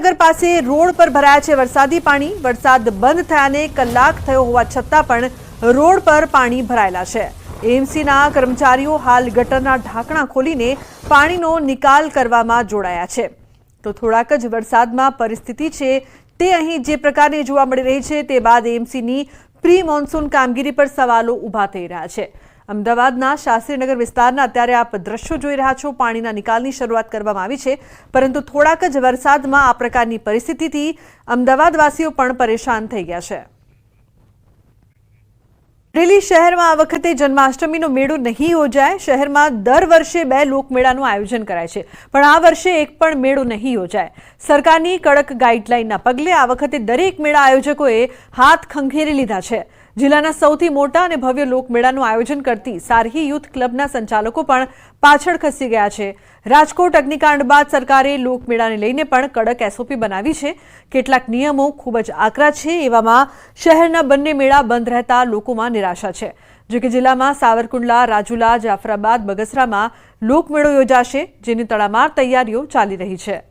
નગર પાસે રોડ પર ભરાયા છે વરસાદી પાણી। વરસાદ બંધ થયાને કલાક થયો હોવા છતાં પણ રોડ પર પાણી ભરાયેલા છે। એએમસીના કર્મચારીઓ હાલ ગટરના ઢાંકણા ખોલીને પાણીનો નિકાલ કરવામાં જોડાયા છે। તો થોડાક જ વરસાદમાં પરિસ્થિતિ છે તે અહીં જે પ્રકારની જોવા મળી રહી છે તે બાદ એએમસીની પ્રી મોન્સૂન કામગીરી પર સવાલો ઊભા થઈ રહ્યા છે। અમદાવાદના શાસ્ત્રીનગર વિસ્તારના અત્યારે આપ દ્રશ્યો જોઈ રહ્યા છો। પાણીના નિકાલની શરૂઆત કરવામાં આવી છે, પરંતુ થોડાક જ વરસાદમાં આ પ્રકારની પરિસ્થિતિથી અમદાવાદવાસીઓ પણ પરેશાન થઈ ગયા છે। અમરેલી શહેરમાં આ વખતે જન્માષ્ટમીનો મેળો નહીં યોજાય। શહેરમાં દર વર્ષે 2 લોકમેળાનું આયોજન કરાય છે, પણ આ વર્ષે એક પણ મેળો નહીં યોજાય। સરકારની કડક ગાઈડલાઈનના પગલે આ વખતે દરેક મેળા આયોજકોએ હાથ ખંખેરી લીધા છે। જિલ્લાના સૌથી મોટા અને ભવ્ય લોકમેળાનું આયોજન કરતી સારહી યુથ ક્લબના સંચાલકો પણ પાછળ ખસી ગયા છે। રાજકોટ અગ્નિકાંડ બાદ સરકારે લોકમેળાને લઈને પણ કડક એસઓપી બનાવી છે। કેટલાક નિયમો ખૂબ જ આકરા છે। એવામાં શહેરના બંને મેળા બંધ રહેતા લોકોમાં નિરાશા છે। જો કે જિલ્લામાં સાવરકુંડલા, રાજુલા, જાફરાબાદ, બગસરામાં લોકમેળો યોજાશે, જેની તડામાર તૈયારીઓ ચાલી રહી છે।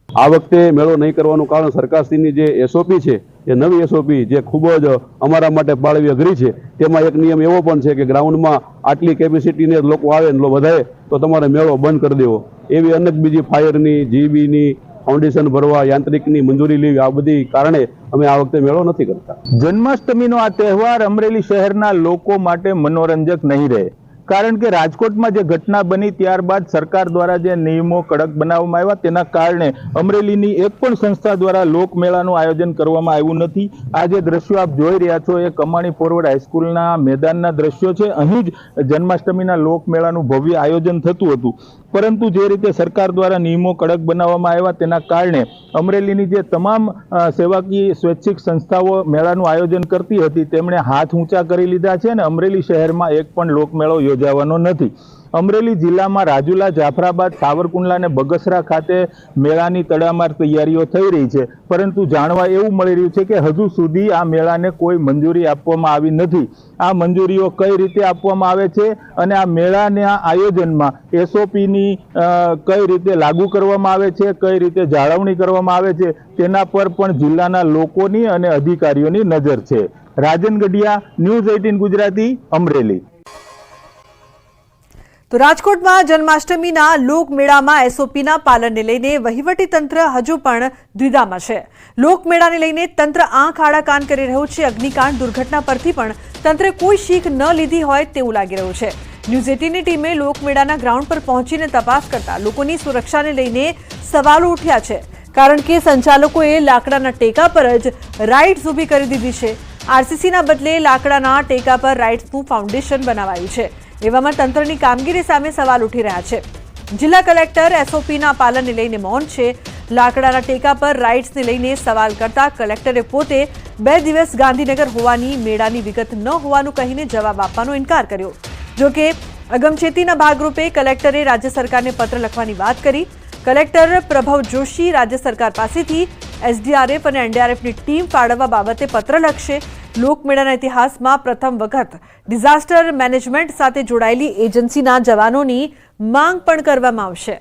આ વખતે મેળો નહીં કરવાનું કારણ સરકારશ્રીની જે એસઓપી છે એ નવી એસઓપી જે ખૂબ જ અમારા માટે પાળવી અઘરી છે। તેમાં એક નિયમ એવો પણ છે કે ગ્રાઉન્ડમાં આટલી કેપેસિટીને લોકો આવે ને વધારે તો તમારે મેળો બંધ કરી દેવો। એવી અનેક બીજી ફાયરની, જીબીની, ફાઉન્ડેશન ભરવા, યાંત્રિકની મંજૂરી લેવી, આ બધી કારણે અમે આ વખતે મેળો નથી કરતા। જન્માષ્ટમીનો આ તહેવાર અમરેલી શહેરના લોકો માટે મનોરંજક નહીં રહે, કારણ કે રાજકોટમાં જે ઘટના બની ત્યારબાદ સરકાર દ્વારા જે નિયમો કડક બનાવવામાં આવ્યા તેના કારણે અમરેલીની એક પણ સંસ્થા દ્વારા લોકમેળાનું આયોજન કરવામાં આવ્યું નથી। આ જે દ્રશ્યો આપ જોઈ રહ્યા છો એ કમાણી ફોરવર્ડ હાઈસ્કૂલના મેદાનના દ્રશ્યો છે। અહીં જ જન્માષ્ટમીના લોકમેળાનું ભવ્ય આયોજન થતું હતું, પરંતુ જે રીતે સરકાર દ્વારા નિયમો કડક બનાવવામાં આવ્યા તેના કારણે અમરેલીની જે તમામ સેવાકીય સ્વૈચ્છિક સંસ્થાઓ મેળાનું આયોજન કરતી હતી તેમણે હાથ ઊંચા કરી લીધા છે અને અમરેલી શહેરમાં એક પણ લોકમેળો યોજાવાનો નથી। અમરેલી જિલ્લામાં રાજુલા, જાફરાબાદ, સાવરકુંડલા અને બગસરા ખાતે મેળાની તડામાર તૈયારીઓ થઈ રહી છે, પરંતુ જાણવા એવું મળી રહ્યું છે કે હજુ સુધી આ મેળાને કોઈ મંજૂરી આપવામાં આવી નથી। આ મંજૂરીઓ કઈ રીતે આપવામાં આવે છે અને આ મેળાના આયોજનમાં એસઓપીની કઈ રીતે લાગુ કરવામાં આવે છે, કઈ રીતે જાળવણી કરવામાં આવે છે, તેના પર પણ જિલ્લાના લોકોની અને અધિકારીઓની નજર છે। રાજન ગઢિયા, ન્યૂઝ 18 ગુજરાતી, અમરેલી। તો રાજકોટમાં જન્માષ્ટમીના લોકમેળામાં એસઓપીના પાલનને લઈને વહીવટીતંત્ર હજુ પણ દ્વિધામાં છે। લોકમેળાને લઈને તંત્ર આંખ આડા કાન કરી રહ્યું છે। અગ્નિકાંડ દુર્ઘટના પરથી પણ તંત્રે કોઈ શીખ ન લીધી હોય તેવું લાગી રહ્યું છે। ન્યૂઝ 18ની ટીમે લોકમેળાના ગ્રાઉન્ડ પર પહોંચીને તપાસ કરતા લોકોની સુરક્ષાને લઈને સવાલો ઉઠ્યા છે, કારણ કે સંચાલકોએ લાકડાના ટેકા પર જ રાઇડ્સ ઊભી કરી દીધી છે। આરસીસીના બદલે લાકડાના ટેકા પર રાઇડ્સનું ફાઉન્ડેશન બનાવાયું છે। એવામાં તંત્રની કામગીરી સામે સવાલ ઉઠી રહ્યા છે। જિલ્લા કલેક્ટર એસઓપીના પાલનને લઈને મૌન છે। લાકડાના ટેકા પર રાઇડ્સને લઈને સવાલ કરતા કલેક્ટરે પોતે 2 દિવસ ગાંધીનગર હોવાની, મેળાની વિગત ન હોવાનું કહીને જવાબ આપવાનો ઇનકાર કર્યો। જોકે અગમચેતીના ભાગરૂપે કલેક્ટરે રાજ્ય સરકારને પત્ર લખવાની વાત કરી। કલેક્ટર પ્રભવ જોશી રાજ્ય સરકાર પાસેથી એસડીઆરએફ અને એનડીઆરએફની ટીમ ફાળવવા બાબતે પત્ર લખશે। લોકમેળાના ઇતિહાસમાં પ્રથમ વખત ડિઝાસ્ટર મેનેજમેન્ટ સાથે જોડાયેલી એજન્સીના જવાનોની માંગ પણ કરવામાં આવશે।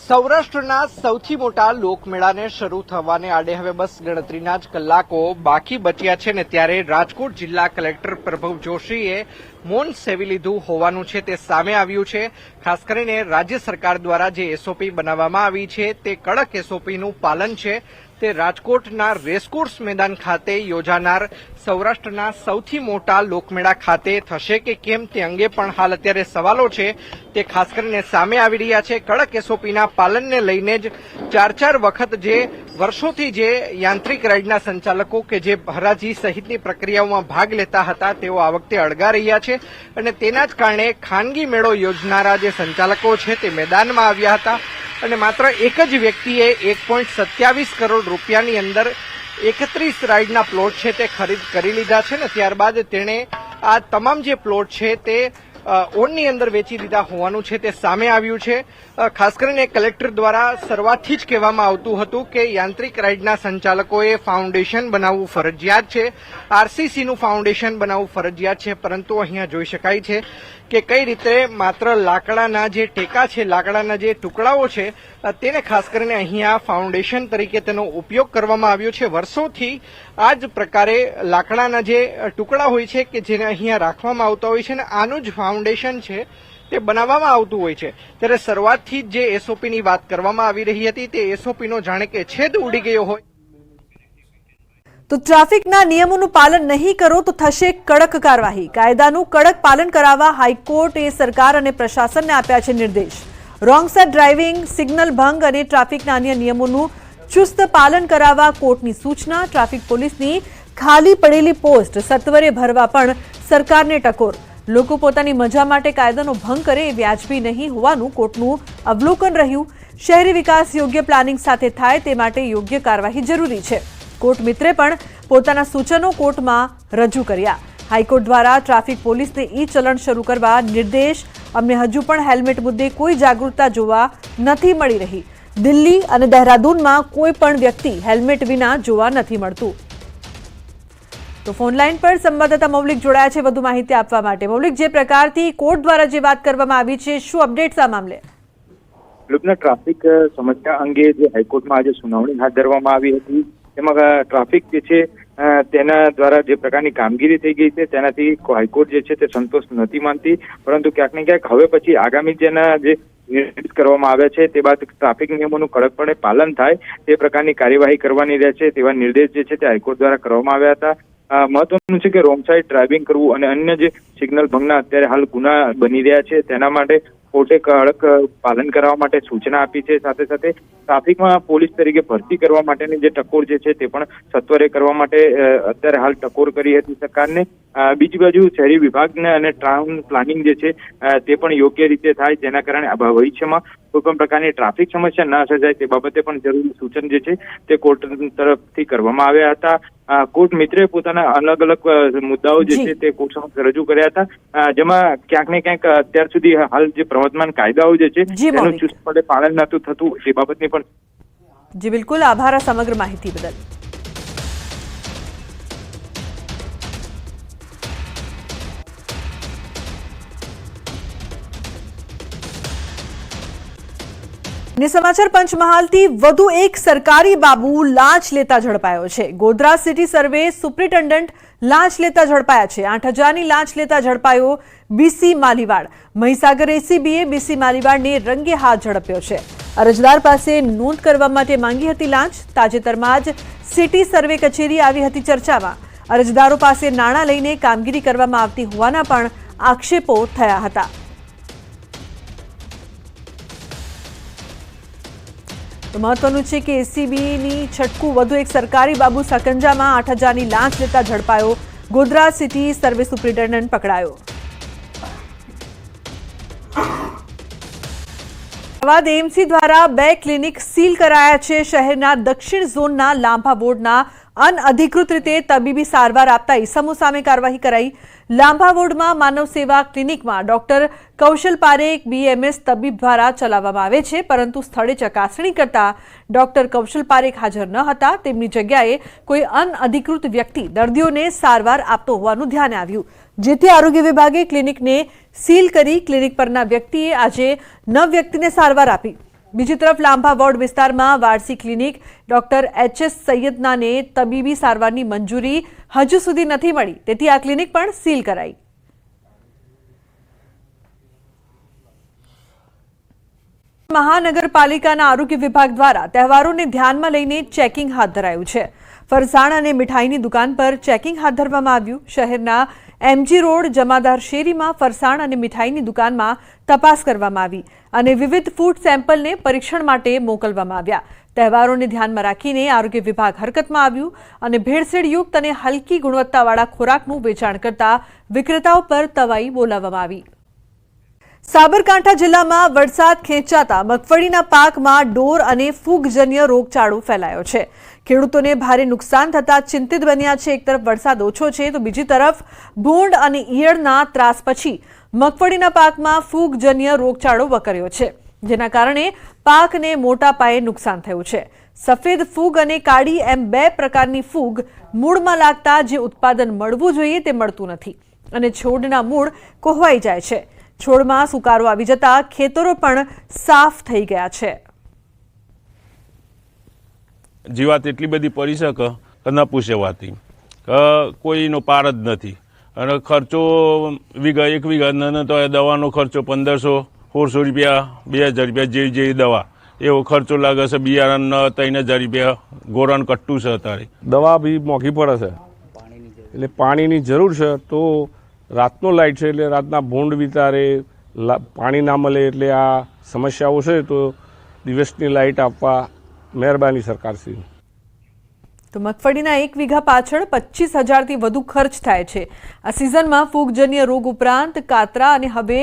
સૌરાષ્ટ્રના સૌથી મોટા લોકમેળાને શરૂ થવાને આડે હવે બસ ગણતરીના જ કલાકો બાકી બચ્યા છે ને ત્યારે રાજકોટ જિલ્લા કલેક્ટર પ્રભવ જોશીએ મૌન સેવી લીધું હોવાનું છે તે સામે આવ્યું છે। ખાસ કરીને રાજ્ય સરકાર દ્વારા જે એસઓપી બનાવવામાં આવી છે તે કડક એસઓપીનું પાલન છે। તે રાજકોટના રેસકોર્સ મેદાન ખાતે યોજાનાર સૌરાષ્ટ્રના સૌથી મોટા લોકમેળા ખાતે થશે કે કેમ તે અંગે પણ હાલ અત્યારે સવાલો છે તે ખાસ કરીને સામે આવી રહ્યા છે। કડક એસઓપીના પાલનને લઈને જ 4 વખત જે વર્ષોથી જે યાંત્રિક રાઇડના સંચાલકો કે જે હરાજી સહિતની પ્રક્રિયાઓમાં ભાગ લેતા હતા તેઓ આ વખતે અળગા રહ્યા છે અને તેના જ કારણે ખાનગી મેળો યોજનારા જે સંચાલકો છે તે મેદાનમાં આવ્યા હતા અને માત્ર એક જ વ્યક્તિએ 1.27 કરોડ રૂપિયાની અંદર 31 રાઇડના પ્લોટ છે તે ખરીદ કરી લીધા છે ને ત્યારબાદ તેણે આ તમામ જે પ્લોટ છે તે ઓનની અંદર વેચી દીધા હોવાનું છે તે સામે આવ્યું છે. ખાસ કરીને કલેક્ટર દ્વારા શરૂઆતથી જ કહેવામાં આવતું હતું કે યાંત્રિક રાઇડના સંચાલકોએ ફાઉન્ડેશન બનાવવું ફરજિયાત છે, આરસીસીનું ફાઉન્ડેશન બનાવવું ફરજિયાત છે, પરંતુ અહીંયા જોઈ શકાય છે કે કઈ રીતે માત્ર લાકડાના જે ટેકા છે, લાકડાના જે ટુકડાઓ છે તેને ખાસ કરીને અહીંયા ફાઉન્ડેશન તરીકે તેનો ઉપયોગ કરવામાં આવ્યો છે. વર્ષોથી આ જ પ્રકારે લાકડાના જે ટુકડા હોય છે કે જેને અહીંયા રાખવામાં આવતા હોય છે અને આનું જ ફાઉન્ડેશન છે તે બનાવવામાં આવતું હોય છે. ત્યારે શરૂઆતથી જ જે એસઓપીની વાત કરવામાં આવી રહી હતી તે એસઓપીનો જાણે કે છેદ ઉડી ગયો હોય. તો ટ્રાફિકના નિયમોનું પાલન નહીં કરો તો થશે કડક કાર્યવાહી. કાયદાનું કડક પાલન કરાવવા હાઈકોર્ટે સરકાર અને પ્રશાસનને આપ્યા છે નિર્દેશ. રોંગ સાઇડ ડ્રાઇવિંગ, સિગ્નલ ભંગ અને ટ્રાફિકના અન્ય નિયમોનું ચુસ્ત પાલન કરાવવા કોર્ટની સૂચના. ટ્રાફિક પોલીસની ખાલી પડેલી પોસ્ટ સત્વરે ભરવા પણ સરકારને ટકોર. લોકો પોતાની મજા માટે કાયદાનો ભંગ કરે એ વ્યાજબી નહીં હોવાનું કોર્ટનું અવલોકન રહ્યું. શહેરી વિકાસ યોગ્ય પ્લાનિંગ સાથે થાય તે માટે યોગ્ય કાર્યવાહી જરૂરી છે. કોર્ટ મિત્રે પણ પોતાના સૂચનો કોર્ટમાં રજૂ કર્યા. હાઈકોર્ટ દ્વારા ટ્રાફિક પોલીસને ઈ ચલણ શરૂ કરવા નિર્દેશ. અમને હજુ પણ હેલ્મેટ મુદ્દે કોઈ જાગૃતતા જોવા નથી મળી રહી. દિલ્હી અને દહેરાદૂનમાં કોઈ પણ વ્યક્તિ હેલ્મેટ વિના જોવા નથી મળતું. તો ફોનલાઈન પર સંવાદદાતા મૌલિક જોડાયા છે વધુ માહિતી આપવા માટે. મૌલિક, જે પ્રકારથી કોર્ટ દ્વારા જે વાત કરવામાં આવી છે, શું અપડેટ્સ આ મામલે? લુબના ટ્રાફિક સમસ્યા અંગે જે હાઈકોર્ટમાં આજે સુનાવણી હાથ ધરવામાં આવી હતી તેમાં ટ્રાફિક જે છે તેના દ્વારા જે પ્રકારની કામગીરી થઈ ગઈ છે તેનાથી હાઈકોર્ટ જે છે તે સંતોષ નથી માનતી, પરંતુ ક્યાંક ને ક્યાંક હવે પછી આગામી જેના જે નિર્દેશ કરવામાં આવ્યા છે તે બાદ ટ્રાફિક નિયમોનું કડકપણે પાલન થાય તે પ્રકારની કાર્યવાહી કરવાની રહેશે તેવા નિર્દેશ જે છે તે હાઈકોર્ટ દ્વારા કરવામાં આવ્યા હતા. મહત્વનું છે કે રોંગ સાઇડ ડ્રાઇવિંગ કરવું અને અન્ય જે સિગ્નલ ભંગના અત્યારે હાલ ગુના બની રહ્યા છે તેના માટે કોર્ટે કડક પાલન કરવા માટે સૂચના આપી છે. સાથે સાથે ટ્રાફિકમાં પોલીસ તરીકે ભરતી કરવા માટેની જે ટકોર જે છે તે પણ સત્વરે કરવા માટે અત્યારે હાલ ટકોર કરી હતી સરકારને. બીજી બાજુ શહેરી વિભાગને અને ટાઉન પ્લાનિંગ જે છે તે પણ યોગ્ય રીતે થાય, જેના કારણે ભવિષ્યમાં કોઈ પણ પ્રકારની ટ્રાફિક સમસ્યા ન સર્જાય તે બાબતે પણ જરૂરી સૂચન જે છે તે કોર્ટ તરફથી કરવામાં આવ્યા હતા. કોર્ટ મિત્રે પોતાના અલગ અલગ મુદ્દાઓ જે છે તે કોર્ટ સમક્ષ રજૂ કર્યા હતા, જેમાં ક્યાંક ને ક્યાંક અત્યાર સુધી હાલ જે પ્રવર્તમાન કાયદાઓ જે છે તેનું ચુસ્તપણે પાલન નહોતું થતું તે બાબતની પણ. જી બિલકુલ, આભાર આ સમગ્ર માહિતી બદલ. સમાચાર પંચમહાલથી વધુ એક સરકારી બાબુ લાંચ લેતા ઝડપાયો છે. ગોધરા સિટી સર્વે સુપ્રિન્ટેન્ડન્ટ લાંચ લેતા ઝડપાયા છે. 8,000ની લાંચ લેતા ઝડપાયો બીસી માલીવાડ. મહીસાગર એસીબીએ બીસી માલીવાડને રંગે હાથ ઝડપ્યો છે. અરજદાર પાસે નોંધ કરવા માટે માંગી હતી લાંચ. તાજેતરમાં જ સિટી સર્વે કચેરી આવી હતી ચર્ચામાં. અરજદારો પાસે નાણાં લઈને કામગીરી કરવામાં આવતી હોવાના પણ આક્ષેપો થયા હતા. તો મહત્વનું છે કે એસીબીની છટકું વધુ એક સરકારી બાબુ સકંજામાં. 8,000ની લાંચ લેતા ઝડપાયો. ગોધરા સિટી સર્વે સુપ્રિન્ટેન્ડન્ટ પકડાયો. અમદાવાદ એમસી દ્વારા 2 ક્લિનિક સીલ કરાયા છે. શહેરના દક્ષિણ ઝોનના લાંભા વોર્ડના અનઅધિકૃત રીતે તબીબી સારવાર આપતા ઇસમો સામે કાર્યવાહી કરાઈ. લાંભા વોર્ડમાં માનવ સેવા ક્લિનિકમાં ડોક્ટર કૌશલ પારેખ બીએમએસ તબીબ દ્વારા ચલાવવામાં આવે છે, પરંતુ સ્થળે ચકાસણી કરતા ડોક્ટર કૌશલ પારેખ હાજર ન હતા. તેમની જગ્યાએ કોઈ અનઅધિકૃત વ્યક્તિ દર્દીઓને સારવાર આપતો હોવાનું ધ્યાને આવ્યું, જેથી આરોગ્ય વિભાગે ક્લિનિકને સીલ કરી ક્લિનિક પરના વ્યક્તિએ આજે 9 વ્યક્તિને સારવાર આપી. બીજી તરફ લાંભા વોર્ડ વિસ્તારમાં વારસી ક્લિનિક ડોક્ટર એચએસ સૈયદનાને તબીબી સારવારની મંજૂરી હજુ સુધી નથી મળી, તેથી આ ક્લિનિક પણ સીલ કરાઈ. મહાનગરપાલિકાના આરોગ્ય વિભાગ દ્વારા તહેવારોને ધ્યાનમાં લઈને ચેકિંગ હાથ ધરાયું છે. ફરસાણ અને મીઠાઈની દુકાન પર ચેકિંગ હાથ ધરવામાં આવ્યું. શહેરના એમજી રોડ જમાદાર શેરીમાં ફરસાણ અને મીઠાઈની દુકાનમાં તપાસ કરવામાં આવી અને વિવિધ ફૂડ સેમ્પલને પરીક્ષણ માટે મોકલવામાં આવ્યા. તહેવારોને ધ્યાનમાં રાખીને આરોગ્ય વિભાગ હરકતમાં આવ્યું અને ભેળસેળયુક્ત અને હલકી ગુણવત્તાવાળા ખોરાકનું વેચાણ કરતા વિક્રેતાઓ પર તવાઈ બોલાવવામાં આવી. સાબરકાંઠા જિલ્લામાં વરસાદ ખેંચાતા મગફળીના પાકમાં ઢોર અને ફૂગજન્ય રોગચાળો ફેલાયો છે. ખેડૂતોને ભારે નુકસાન થતા ચિંતિત બન્યા છે. એક તરફ વરસાદ ઓછો છે તો બીજી તરફ ભૂંડ અને ઈયળના ત્રાસ પછી મગફળીના પાકમાં ફૂગજન્ય રોગચાળો વકર્યો છે, જેના કારણે પાકને મોટા પાયે નુકસાન થયું છે. સફેદ ફૂગ અને કાળી એમ બે પ્રકારની ફૂગ મૂળમાં લાગતા જે ઉત્પાદન મળવું જોઈએ તે મળતું નથી અને છોડના મૂળ કોહવાઈ જાય છે. છોડમાં સુકારો આવી જતા ખેતરો પણ સાફ થઈ ગયા છે. જીવાત એટલી બધી પડી શકે કે ન પૂછે વાતી, કોઈનો પાર જ નથી. અને ખર્ચો એક વીઘા તો દવાનો ખર્ચો 1500-1600 રૂપિયા, 2000 રૂપિયા જેવી દવા એવો ખર્ચો લાગે છે. બિયારણ 3000 રૂપિયા ગોરાન કટ્ટું છે. અત્યારે દવા બી મોંઘી પડે છે, એટલે પાણીની જરૂર છે. તો રાતનો લાઇટ છે એટલે રાતના ભૂંડ વિતારે પાણી ના મળે એટલે આ સમસ્યાઓ છે. તો દિવસની લાઇટ આપવા મહેરબાની સરકારશ્રી. તો મગફળીના 1 વીઘા પાછળ 25,000થી વધુ ખર્ચ થાય છે. આ સિઝનમાં ફૂગજન્ય રોગ ઉપરાંત કાતરા અને હવે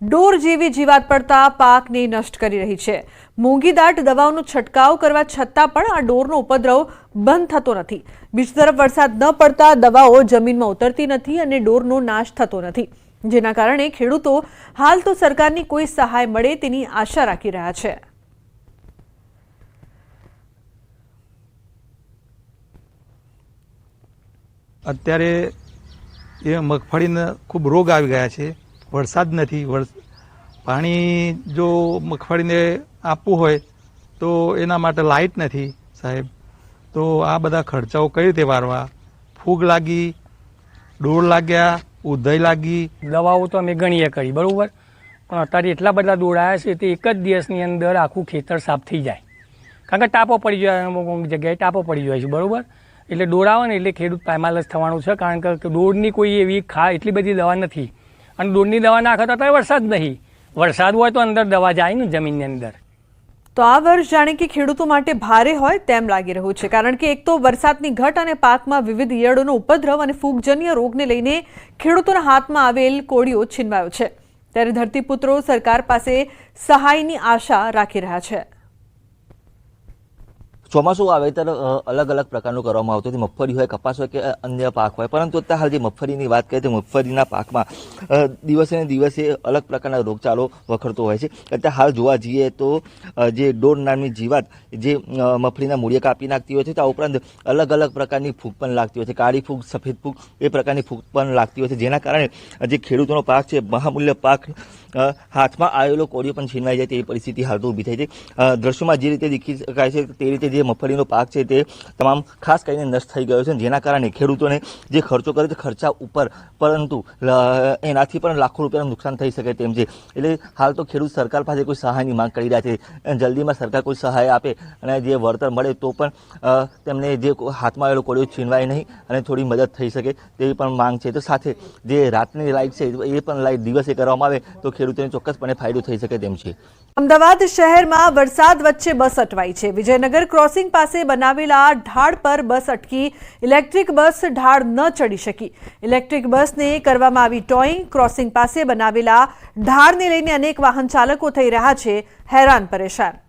ડોર જેવી જીવાત પડતા પાકને નષ્ટ કરી રહી છે. મોંઘીદાટ દવાઓનો છંટકાવ કરવા છતાં પણ આ ડોરનો ઉપદ્રવ બંધ થતો નથી. બીજી તરફ વરસાદ ન પડતા દવાઓ જમીનમાં ઉતરતી નથી અને ડોરનો નાશ થતો નથી, જેના કારણે ખેડૂતો હાલ તો સરકારની કોઈ સહાય મળે તેની આશા રાખી રહ્યા છે. અત્યારે એ મગફળીને ખૂબ રોગ આવી ગયા છે. વરસાદ નથી. પાણી જો મગફળીને આપવું હોય તો એના માટે લાઇટ નથી સાહેબ. તો આ બધા ખર્ચાઓ કઈ રીતે વારવા? ફૂગ લાગી, ડોર લાગ્યા, ઉધઈ લાગી. દવાઓ તો અમે ગણીએ કરી, બરાબર, પણ અત્યારે એટલા બધા દોડાયા છે તે એક જ દિવસની અંદર આખું ખેતર સાફ થઈ જાય. કારણ કે ટાપો પડી જાય, અમુક જગ્યાએ ટાપો પડી જાય છે, બરાબર. એટલે ડોર આવે ને એટલે ખેડૂત પાયમાલ જ થવાનું છે. કારણ કે ડોરની કોઈ એવી એટલી બધી દવા નથી, અને ડોરની દવા નાખે તો અત્યારે વરસાદ નહીં. વરસાદ હોય તો અંદર દવા જાય ને જમીનની અંદર. તો આ વર્ષ જાણે કે ખેડૂતો માટે ભારે હોય તેમ લાગી રહ્યું છે, કારણ કે એક તો વરસાદની ઘટ અને પાકમાં વિવિધ ઈયળોનો ઉપદ્રવ અને ફૂગજન્ય રોગને લઈને ખેડૂતોના હાથમાં આવેલ કોળિયો છીનવાયો છે. ત્યારે ધરતીપુત્રો સરકાર પાસે સહાયની આશા રાખી રહ્યા છે. ચોમાસું વાવેતર અલગ અલગ પ્રકારનું કરવામાં આવતું હતું. મગફળી હોય, કપાસ હોય કે અન્ય પાક હોય. પરંતુ અત્યારે હાલ જે મગફળીની વાત કરીએ તો મગફળીના પાકમાં દિવસે ને દિવસે અલગ પ્રકારના રોગચાળો વખરતો હોય છે. અત્યારે હાલ જોવા જઈએ તો જે ડોર નામની જીવાત જે મગફળીના મૂળિયા કાપી નાખતી હોય છે, તે ઉપરાંત અલગ અલગ પ્રકારની ફૂગ પણ લાગતી હોય છે. કાળી ફૂગ, સફેદ ફૂગ એ પ્રકારની ફૂગ પણ લાગતી હોય છે, જેના કારણે જે ખેડૂતોનો પાક છે, મહામૂલ્ય પાક, હાથમાં આવેલો કોળિયો પણ છીનવાઈ જાય તેવી પરિસ્થિતિ હાલ તો ઊભી થઈ છે. દ્રશ્યોમાં જે રીતે દેખી શકાય છે તે રીતે જે મગફળીનો પાક છે તે તમામ ખાસ કરીને નષ્ટ થઈ ગયો છે, જેના કારણે ખેડૂતોને જે ખર્ચો કરે છે ખર્ચા ઉપર, પરંતુ એનાથી પણ લાખો રૂપિયાનું નુકસાન થઈ શકે તેમ છે. એટલે હાલ તો ખેડૂત સરકાર પાસે કોઈ સહાયની માંગ કરી રહ્યા છે. જલ્દીમાં સરકાર કોઈ સહાય આપે અને જે વળતર મળે તો પણ તેમને જે હાથમાં આવેલો કોળિયો છીનવાય નહીં અને થોડી મદદ થઈ શકે તેવી પણ માંગ છે. તો સાથે જે રાતની લાઇટ છે એ પણ લાઇટ દિવસે કરવામાં આવે તો ખેડૂતોને ચોક્કસપણે ફાયદો થઈ શકે તેમ છે. અમદાવાદ શહેરમાં વરસાદ વચ્ચે બસ અટવાઈ છે. વિજયનગર ક્રોસિંગ પાસે બનાવેલા ઢાળ પર બસ અટકી. ઇલેક્ટ્રિક બસ ઢાળ ન ચડી શકી. ઇલેક્ટ્રિક બસને કરવામાં આવી ટોઈંગ. ક્રોસિંગ પાસે બનાવેલા ઢાળને લઈને અનેક વાહન ચાલકો થઈ રહ્યા છે હેરાન પરેશાન.